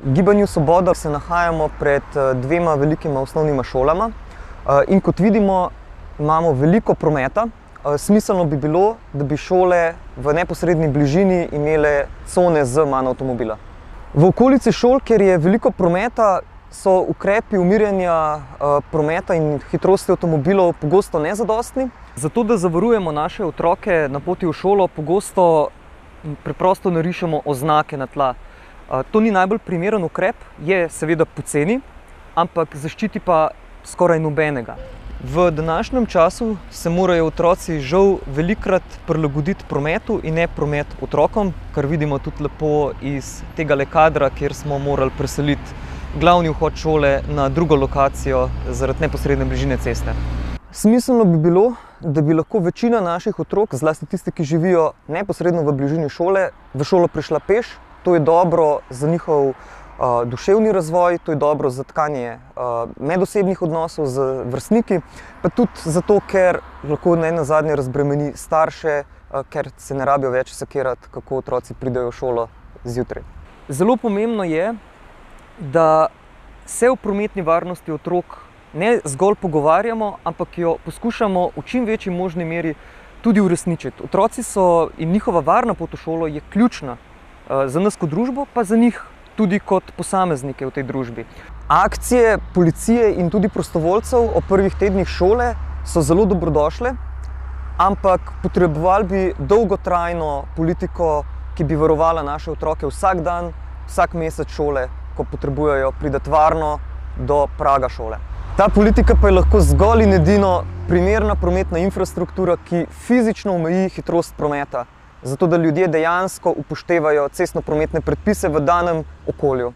V Gibanju Svoboda se nahajamo pred dvema velikima osnovnima šolama in kot vidimo, imamo veliko prometa. Smiselno bi bilo, da bi šole v neposredni bližini imele cone z manj avtomobila. V okolici šol, kjer je veliko prometa, so ukrepi umirjanja prometa in hitrosti avtomobilov pogosto nezadostni. Zato, da zavarujemo naše otroke na poti v šolo, pogosto preprosto narišemo oznake na tla. To ni najbolj primeren ukrep, je seveda poceni, ampak zaščiti pa skoraj nobenega. V današnjem času se morajo otroci žal velikokrat prilagoditi prometu in ne promet otrokom, kar vidimo tudi lepo iz tega kadra, kjer smo morali preseliti glavni vhod šole na drugo lokacijo zaradi neposredne bližine ceste. Smiselno bi bilo, da bi lahko večina naših otrok, zlasti tisti, ki živijo neposredno v bližini šole, v šolo prišla peš. To je dobro za njihov duševni razvoj, to je dobro za tkanje medosebnih odnosov z vrstniki, pa tudi zato, ker lahko nenazadnje razbremeni starše, ker se ne rabijo več sekirati, kako otroci pridejo v šolo zjutraj. Zelo pomembno je, da se o prometni varnosti otrok ne zgolj pogovarjamo, ampak jo poskušamo v čim večji možni meri tudi uresničiti. Otroci so in njihova varna pot v šolo je ključna za nas kot družbo, pa za njih tudi kot posameznike v tej družbi. Akcije policije in tudi prostovoljcev o prvih tednih šole so zelo dobrodošle, ampak potrebovali bi dolgotrajno politiko, ki bi varovala naše otroke vsak dan, vsak mesec šole, ko potrebujejo priti varno do praga šole. Ta politika pa je lahko zgolj in edino primerna prometna infrastruktura, ki fizično omeji hitrost prometa, zato da ljudje dejansko upoštevajo cestnoprometne predpise v danem okolju.